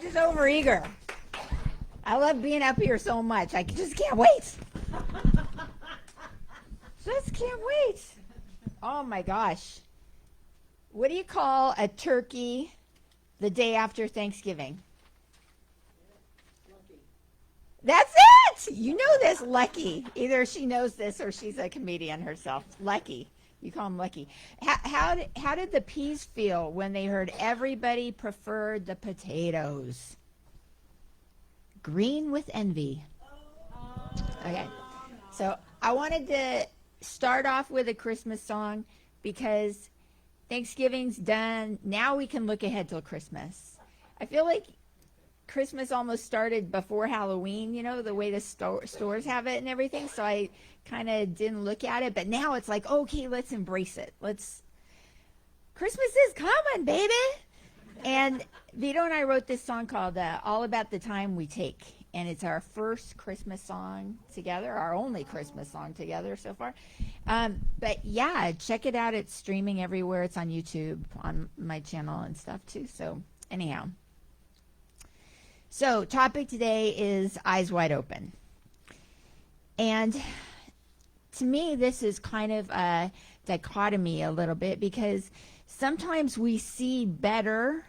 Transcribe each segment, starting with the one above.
just overeager. I love being up here so much. I just can't wait. Just can't wait. Oh my gosh. What do you call a turkey the day after Thanksgiving? Lucky. That's it. You know this, Lucky. Either she knows this or she's a comedian herself. Lucky. You call him Lucky. How did the peas feel when they heard everybody preferred the potatoes? Green with envy. Okay. So I wanted to start off with a Christmas song because Thanksgiving's done. Now we can look ahead till Christmas. I feel like Christmas almost started before Halloween, you know, the way the stores have it and everything. So I kind of didn't look at it. But now it's like, okay, let's embrace it. Christmas is coming, baby. And Vito and I wrote this song called All About the Time We Take. And it's our first Christmas song together, our only Christmas song together so far. But yeah, check it out. It's streaming everywhere. It's on YouTube, on my channel and stuff too. So anyhow. So topic today is eyes wide open. And to me, this is kind of a dichotomy a little bit because sometimes we see better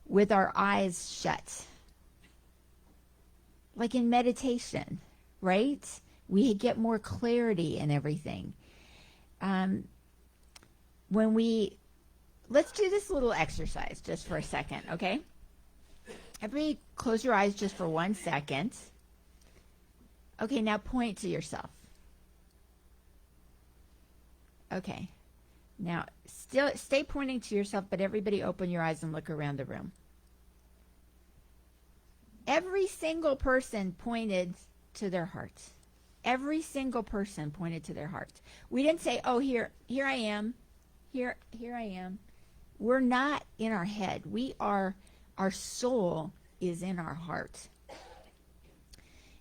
with our eyes shut. Like in meditation, right? We get more clarity in everything. Let's do this little exercise just for a second, okay? Everybody close your eyes just for 1 second. Okay, now point to yourself. Okay. Now, still stay pointing to yourself, but everybody open your eyes and look around the room. Every single person pointed to their heart. Every single person pointed to their heart. We didn't say, oh, here I am. Here I am. We're not in our head. Our soul is in our heart.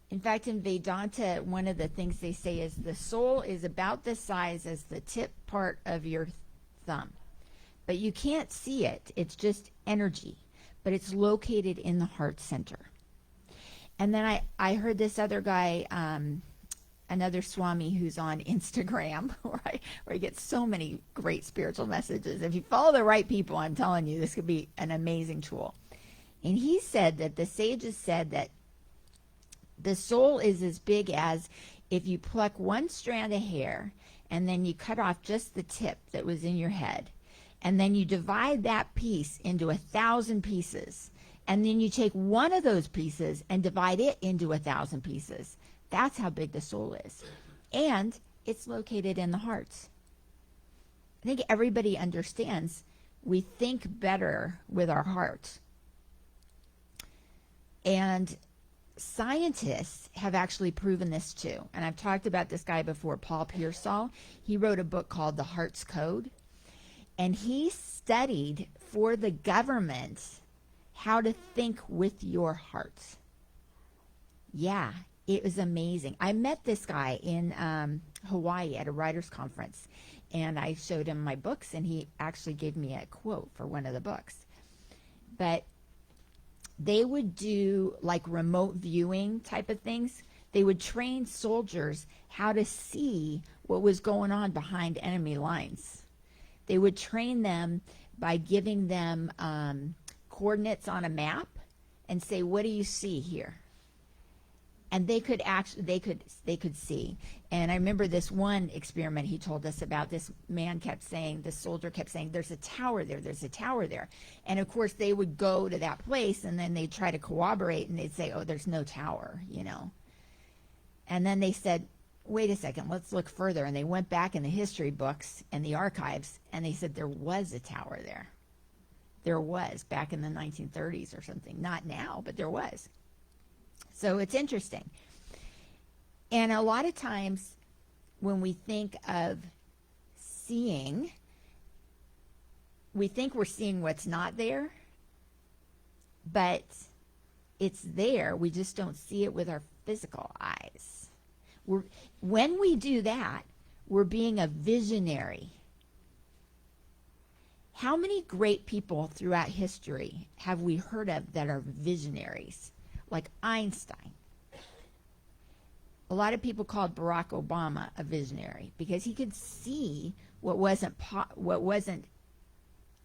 In fact, in Vedanta, one of the things they say is the soul is about the size as the tip part of your thumb. But you can't see it. It's just energy. But it's located in the heart center. And then I heard this other guy, another Swami who's on Instagram, where he gets so many great spiritual messages. If you follow the right people, I'm telling you, this could be an amazing tool. And he said that the sages said that the soul is as big as if you pluck one strand of hair and then you cut off just the tip that was in your head. And then you divide that piece into 1,000 pieces. And then you take one of those pieces and divide it into 1,000 pieces. That's how big the soul is. And it's located in the heart. I think everybody understands we think better with our heart. And scientists have actually proven this too. And I've talked about this guy before, Paul Pearsall. He wrote a book called The Heart's Code. And he studied for the government how to think with your heart. Yeah, it was amazing. I met this guy in Hawaii at a writer's conference. And I showed him my books, and he actually gave me a quote for one of the books. But they would do like remote viewing type of things. They would train soldiers how to see what was going on behind enemy lines. They would train them by giving them coordinates on a map and say, what do you see here? And they could see. And I remember this one experiment he told us about. This man kept saying, this soldier kept saying, there's a tower there, there's a tower there. And of course they would go to that place and then they'd try to corroborate and they'd say, oh, there's no tower, you know. And then they said, wait a second, let's look further. And they went back in the history books and the archives and they said there was a tower there. There was back in the 1930s or something. Not now, but there was. So it's interesting. And a lot of times when we think of seeing, we think we're seeing what's not there, but it's there. We just don't see it with our physical eyes. When we do that, we're being a visionary. How many great people throughout history have we heard of that are visionaries? Like Einstein. A lot of people called Barack Obama a visionary because he could see what wasn't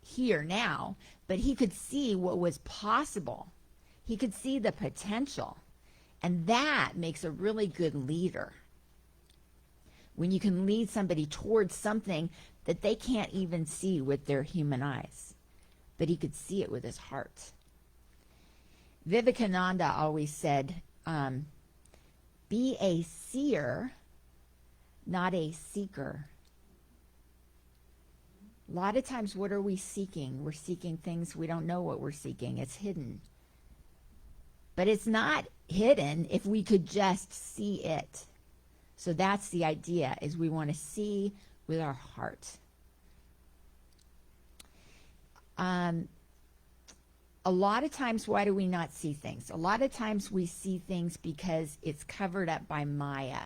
here now, but he could see what was possible. He could see the potential. And that makes a really good leader. When you can lead somebody towards something that they can't even see with their human eyes, but he could see it with his heart. Vivekananda always said, be a seer, not a seeker. A lot of times, what are we seeking? We're seeking things we don't know what we're seeking. It's hidden. But it's not hidden if we could just see it. So that's the idea, is we want to see with our heart. A lot of times, why do we not see things? A lot of times we see things because it's covered up by Maya.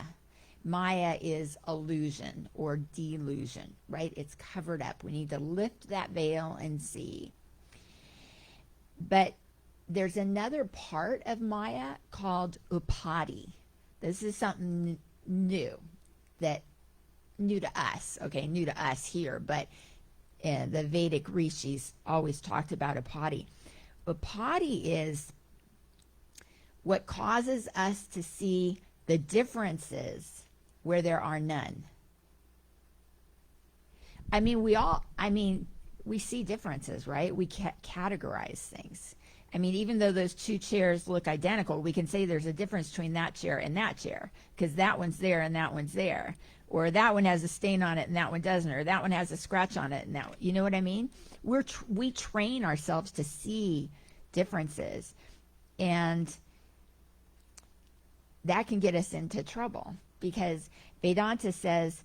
Maya is illusion or delusion, right? It's covered up. We need to lift that veil and see. But there's another part of Maya called upadi. This is something new to us, okay, new to us here, but the Vedic rishis always talked about upadi. Upadi is what causes us to see the differences where there are none. We see differences, right? We categorize things. Even though those two chairs look identical, we can say there's a difference between that chair and that chair because that one's there and that one's there. Or that one has a stain on it and that one doesn't. Or that one has a scratch on it and that one, you know what I mean? We train ourselves to see differences. And that can get us into trouble because Vedanta says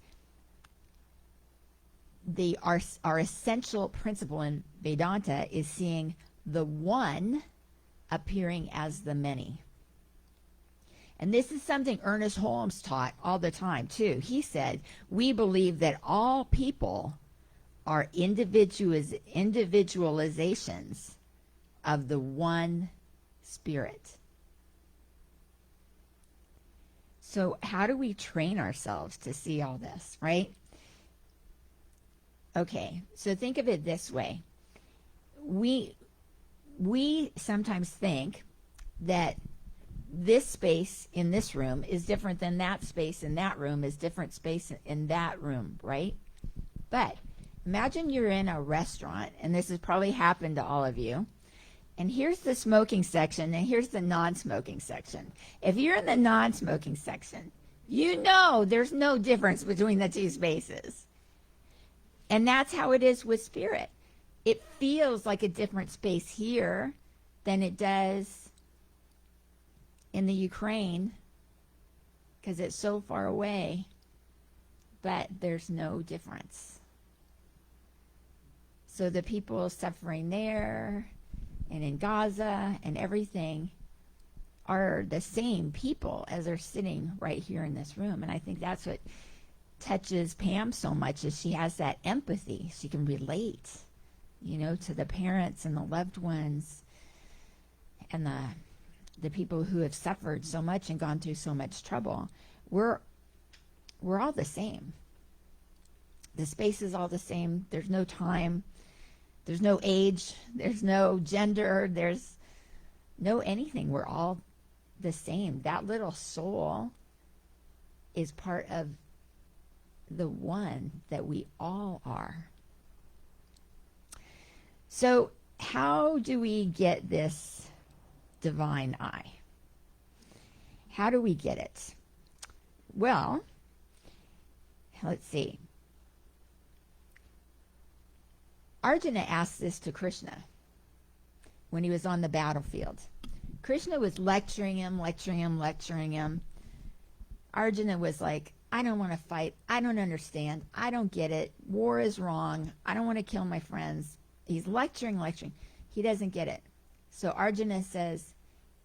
our essential principle in Vedanta is seeing the one appearing as the many. And this is something Ernest Holmes taught all the time, too. He said, we believe that all people are individualizations of the one spirit. So how do we train ourselves to see all this, right? Okay, so think of it this way. We sometimes think that this space in this room is different than that space in that room is different space in that room, right? But imagine you're in a restaurant, and this has probably happened to all of you, and here's the smoking section, and here's the non-smoking section. If you're in the non-smoking section, you know there's no difference between the two spaces. And that's how it is with spirit. It feels like a different space here than it does in the Ukraine because it's so far away, but there's no difference. So the people suffering there and in Gaza and everything are the same people as are sitting right here in this room. And I think that's what touches Pam so much, is she has that empathy. She can relate, to the parents and the loved ones and the people who have suffered so much and gone through so much trouble. We're all the same. The space is all the same. There's no time. There's no age. There's no gender. There's no anything. We're all the same. That little soul is part of the one that we all are. So how do we get this divine eye? How do we get it? Well, let's see. Arjuna asked this to Krishna when he was on the battlefield. Krishna was lecturing him. Arjuna was like, I don't want to fight. I don't understand. I don't get it. War is wrong. I don't want to kill my friends. He's lecturing. He doesn't get it. So Arjuna says,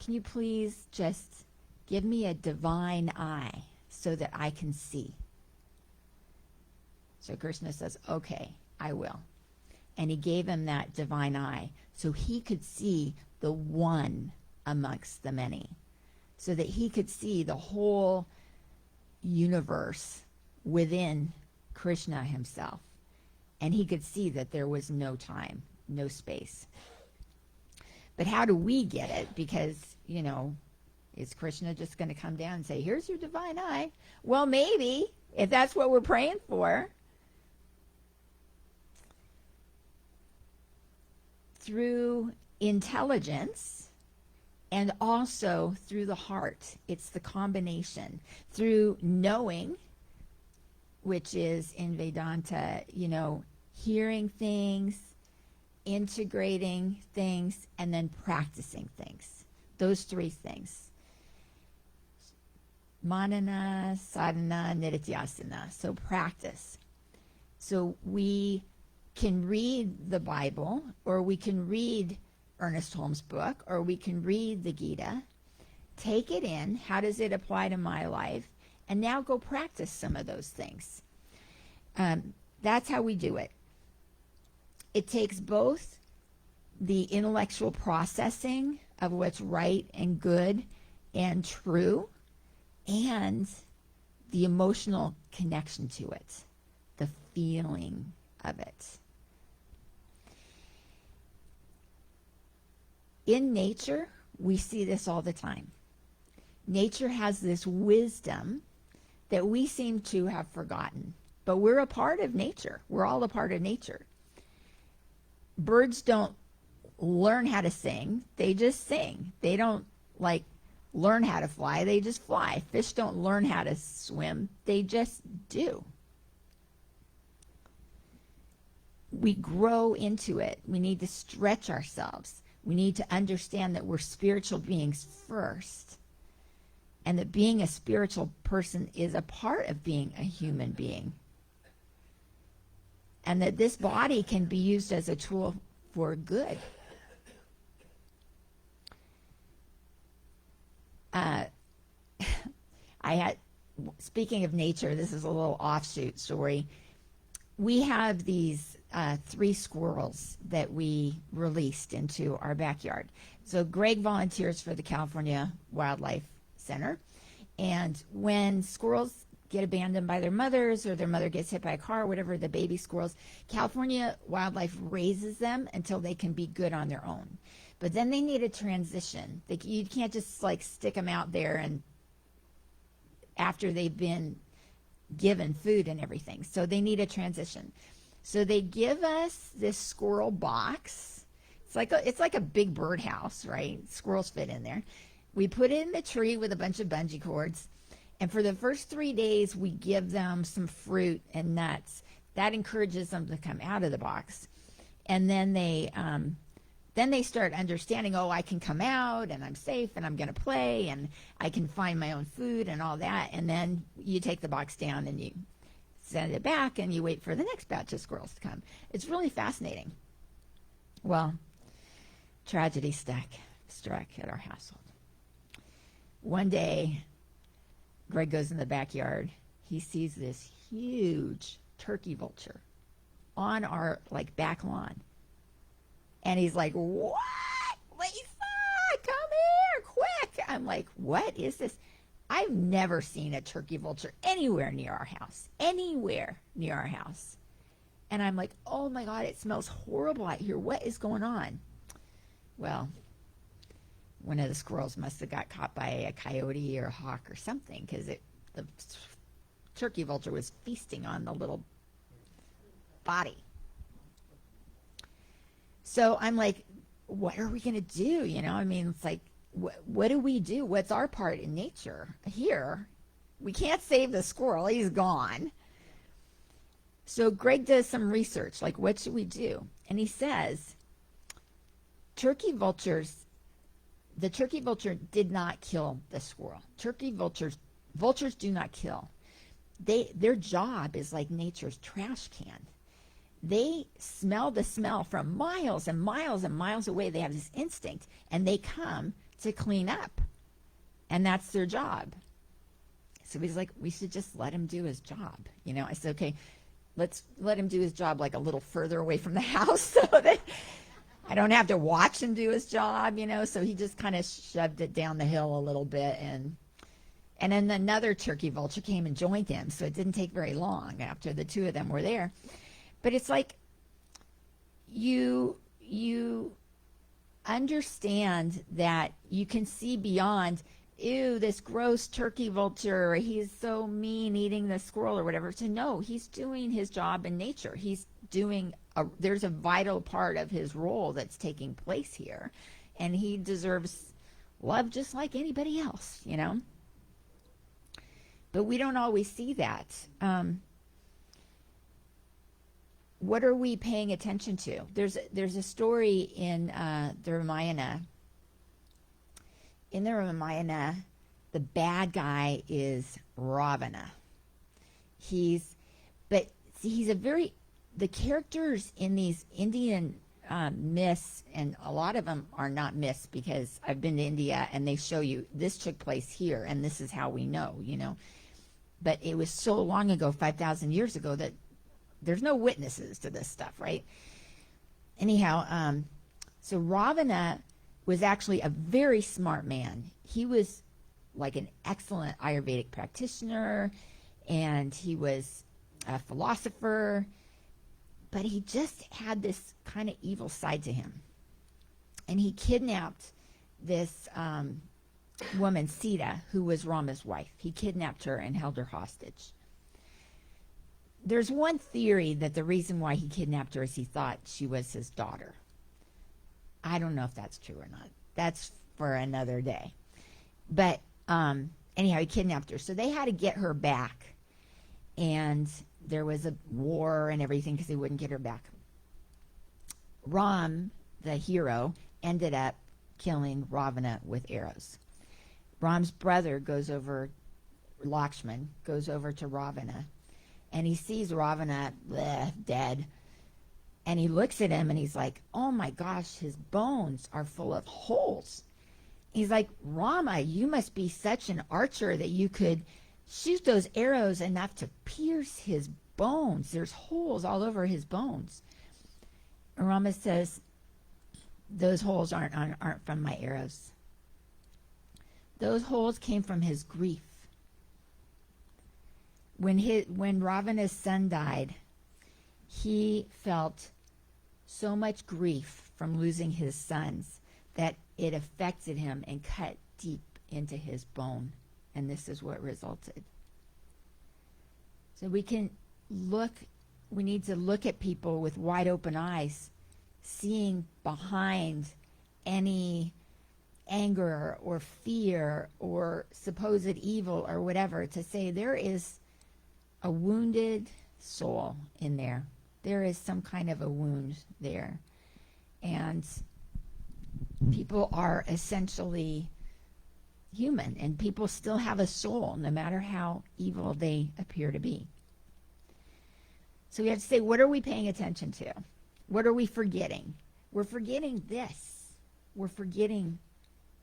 can you please just give me a divine eye so that I can see? So Krishna says, okay, I will. and he gave him that divine eye so he could see the one amongst the many, so that he could see the whole universe within Krishna himself. And he could see that there was no time, no space. But how do we get it? Because, is Krishna just going to come down and say, here's your divine eye? Well, maybe, if that's what we're praying for. Through intelligence and also through the heart. It's the combination. Through knowing, which is in Vedanta, hearing things, integrating things, and then practicing things. Those three things. Manana, sadhana, nididhyasana. So practice. So we can read the Bible, or we can read Ernest Holmes' book, or we can read the Gita, take it in, how does it apply to my life, and now go practice some of those things. That's how we do it. It takes both the intellectual processing of what's right and good and true, and the emotional connection to it, the feeling of it. In nature, we see this all the time. Nature has this wisdom that we seem to have forgotten, but we're a part of nature. We're all a part of nature. Birds don't learn how to sing, they just sing. They don't learn how to fly, they just fly. Fish don't learn how to swim, they just do. We grow into it. We need to stretch ourselves. We need to understand that we're spiritual beings first, and that being a spiritual person is a part of being a human being, and that this body can be used as a tool for good. Speaking of nature, this is a little offshoot story. We have these 3 squirrels that we released into our backyard. So Greg volunteers for the California Wildlife Center. And when squirrels get abandoned by their mothers, or their mother gets hit by a car, whatever, the baby squirrels, California Wildlife raises them until they can be good on their own. But then they need a transition. You can't just stick them out there and after they've been given food and everything. So they need a transition. So they give us this squirrel box. It's like a big birdhouse, right? Squirrels fit in there. We put it in the tree with a bunch of bungee cords. And for the first 3 days, we give them some fruit and nuts. That encourages them to come out of the box. And then they start understanding, I can come out and I'm safe and I'm going to play and I can find my own food and all that. And then you take the box down and you send it back and you wait for the next batch of squirrels to come. It's really fascinating. Well, tragedy struck at our household. One day, Greg goes in the backyard. He sees this huge turkey vulture on our back lawn. And he's like, "What? Lissa, come here, quick." I'm like, "What is this?" I've never seen a turkey vulture anywhere near our house. And I'm like, "Oh my God, it smells horrible out here. What is going on?" Well, one of the squirrels must have got caught by a coyote or a hawk or something, because the turkey vulture was feasting on the little body. So I'm like, what are we going to do? It's like, what do we do? What's our part in nature here? We can't save the squirrel. He's gone. So Greg does some research, what should we do? And he says, the turkey vulture did not kill the squirrel. Vultures do not kill. Their job is like nature's trash can. They smell the smell from miles and miles and miles away. They have this instinct, and they come to clean up, and that's their job. So he's like, we should just let him do his job. I said, okay, let's let him do his job like a little further away from the house so that I don't have to watch him do his job, you know. So he just kind of shoved it down the hill a little bit, and then another turkey vulture came and joined him. So it didn't take very long after the two of them were there. But it's like you understand that you can see beyond, ew, this gross turkey vulture, he's so mean eating the squirrel or whatever. So no, he's doing his job in nature. He's doing there's a vital part of his role that's taking place here, and he deserves love just like anybody else, you know. But we don't always see that. What are we paying attention to? There's a story in the Ramayana. In the Ramayana, the bad guy is Ravana. The characters in these Indian myths, and a lot of them are not myths because I've been to India and they show you this took place here and this is how we know, you know. But it was so long ago, 5,000 years ago, that there's no witnesses to this stuff, right? Anyhow, so Ravana was actually a very smart man. He was like an excellent Ayurvedic practitioner, and he was a philosopher, but he just had this kind of evil side to him. And he kidnapped this woman, Sita, who was Rama's wife. He kidnapped her and held her hostage. There's one theory that the reason why he kidnapped her is he thought she was his daughter. I don't know if that's true or not. That's for another day. But anyhow, he kidnapped her. So they had to get her back. And there was a war and everything because they wouldn't get her back. Ram, the hero, ended up killing Ravana with arrows. Ram's brother goes over, Lakshman, goes over to Ravana. And he sees Ravana dead. And he looks at him and he's like, oh my gosh, his bones are full of holes. He's like, Rama, you must be such an archer that you could shoot those arrows enough to pierce his bones. There's holes all over his bones. And Rama says, those holes aren't from my arrows. Those holes came from his grief. When Ravana's son died, he felt so much grief from losing his sons that it affected him and cut deep into his bone. And this is what resulted. So we need to look at people with wide open eyes, seeing behind any anger or fear or supposed evil or whatever, to say there is a wounded soul in there. There is some kind of a wound there. And people are essentially human, and people still have a soul, no matter how evil they appear to be. So we have to say, what are we paying attention to? What are we forgetting? We're forgetting this. We're forgetting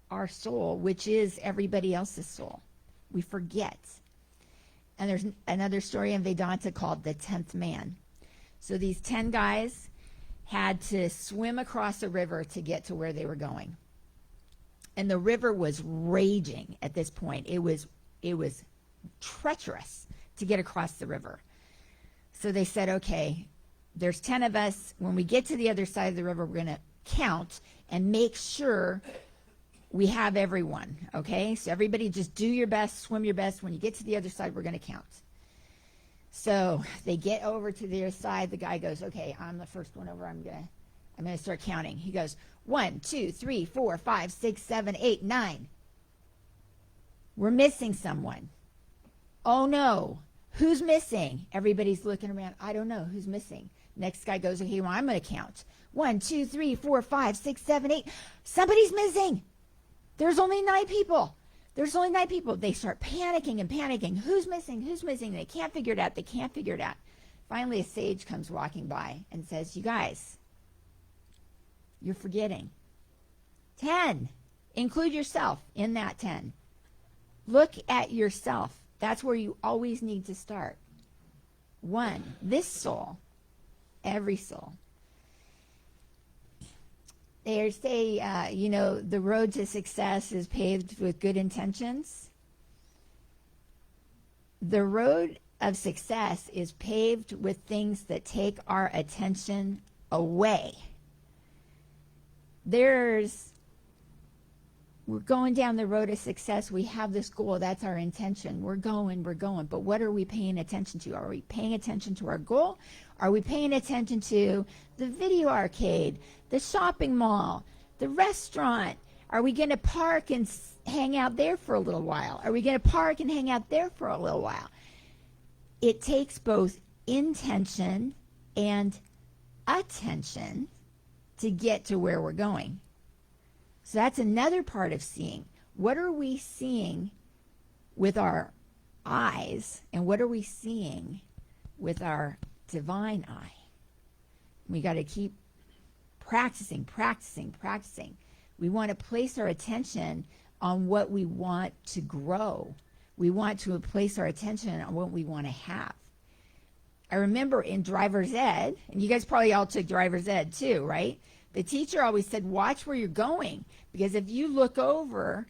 our soul, which is everybody else's soul. We forget. And there's another story in Vedanta called the 10th man. So these 10 guys had to swim across a river to get to where they were going. And the river was raging at this point. It was treacherous to get across the river. So they said, okay, there's 10 of us. When we get to the other side of the river, we're going to count and make sure we have everyone, okay? So everybody just do your best, swim your best. When you get to the other side, we're going to count. So they get over to the other side. The guy goes, okay, I'm the first one over. I'm going to start counting. He goes, 1, 2, 3, 4, 5, 6, 7, 8, 9. We're missing someone. Oh no, who's missing? Everybody's looking around. I don't know who's missing. Next guy goes, okay, well, I'm going to count. 1, 2, 3, 4, 5, 6, 7, 8. Somebody's missing. There's only 9 people. There's only 9 people. They start panicking and panicking. Who's missing? Who's missing? They can't figure it out. They can't figure it out. Finally, a sage comes walking by and says, you guys, you're forgetting. 10. Include yourself in that 10. Look at yourself. That's where you always need to start. One, this soul, every soul. They say, the road to success is paved with good intentions. The road of success is paved with things that take our attention away. We're going down the road of success. We have this goal. That's our intention. We're going. But what are we paying attention to? Are we paying attention to our goal? Are we paying attention to the video arcade, the shopping mall, the restaurant? Are we going to park and hang out there for a little while? Are we going to park and hang out there for a little while? It takes both intention and attention to get to where we're going. So that's another part of seeing. What are we seeing with our eyes, and what are we seeing with our divine eye? We got to keep practicing. We want to place our attention on what we want to grow. We want to place our attention on what we want to have. I remember in driver's ed, and you guys probably all took driver's ed too, right? The teacher always said, watch where you're going, because if you look over,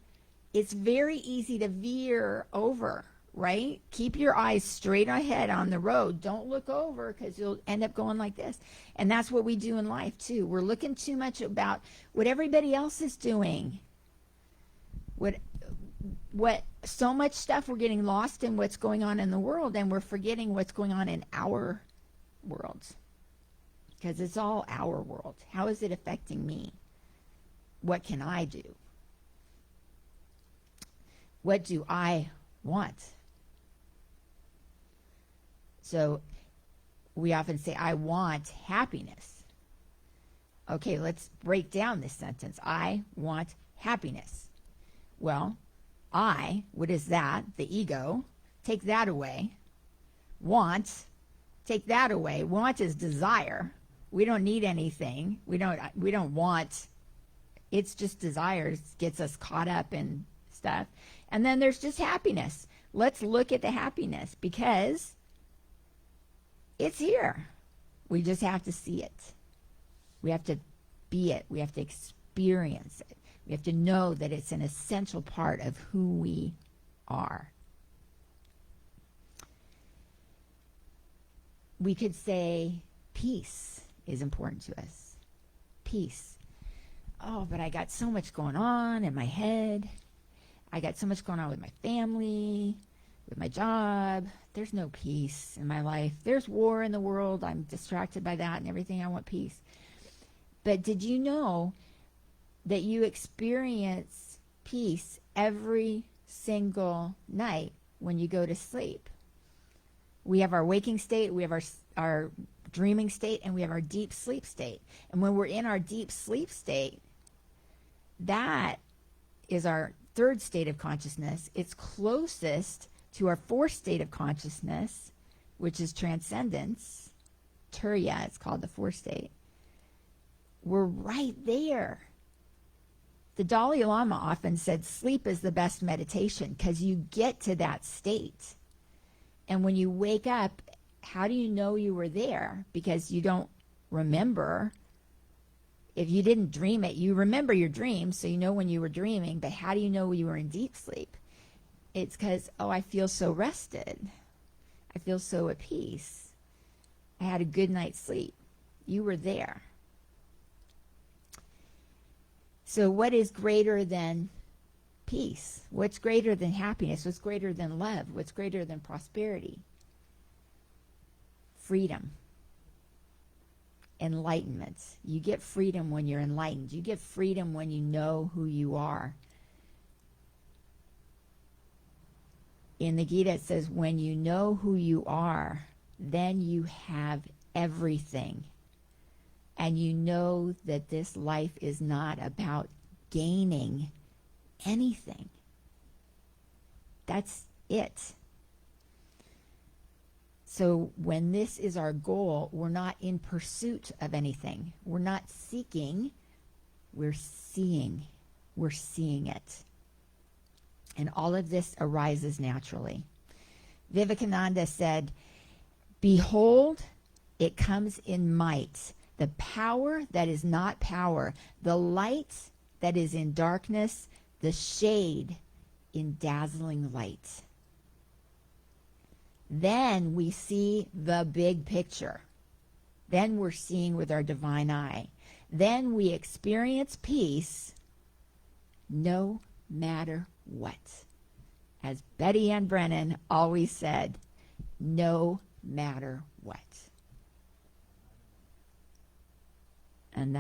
it's very easy to veer over, right? Keep your eyes straight ahead on the road. Don't look over, because you'll end up going like this. And that's what we do in life too. We're looking too much about what everybody else is doing. What so much stuff, we're getting lost in what's going on in the world, and we're forgetting what's going on in our world. Because it's all our world. How is it affecting me? What can I do? What do I want? So we often say, I want happiness. Okay, let's break down this sentence. I want happiness. Well, what is that? The ego. Take that away. Want, take that away. Want is desire. We don't need anything. We don't want. It's just desires, gets us caught up in stuff. And then there's just happiness. Let's look at the happiness, because it's here. We just have to see it. We have to be it. We have to experience it. We have to know that it's an essential part of who we are. We could say peace is important to us. Peace. Oh, but I got so much going on in my head. I got so much going on with my family, with my job. There's no peace in my life. There's war in the world. I'm distracted by that and everything. I want peace. But did you know that you experience peace every single night when you go to sleep? We have our waking state, we have our dreaming state, and we have our deep sleep state. And when we're in our deep sleep state, that is our third state of consciousness. It's closest to our fourth state of consciousness, which is transcendence. Turiya, it's called the fourth state. We're right there. The Dalai Lama often said sleep is the best meditation, because you get to that state. And when you wake up, how do you know you were there? Because you don't remember. If you didn't dream it, you remember your dreams, so you know when you were dreaming. But how do you know you were in deep sleep? It's because, I feel so rested. I feel so at peace. I had a good night's sleep. You were there. So what is greater than peace? What's greater than happiness? What's greater than love? What's greater than prosperity? Freedom. Enlightenment. You get freedom when you're enlightened. You get freedom when you know who you are. In the Gita it says, when you know who you are, then you have everything. And you know that this life is not about gaining anything. That's it. So when this is our goal, we're not in pursuit of anything. We're not seeking, we're seeing. We're seeing it. And all of this arises naturally. Vivekananda said, Behold, it comes in might. The power that is not power. The light that is in darkness. The shade in dazzling light. Then we see the big picture. Then we're seeing with our divine eye. Then we experience peace no matter what. As Betty Ann Brennan always said, no matter what. And that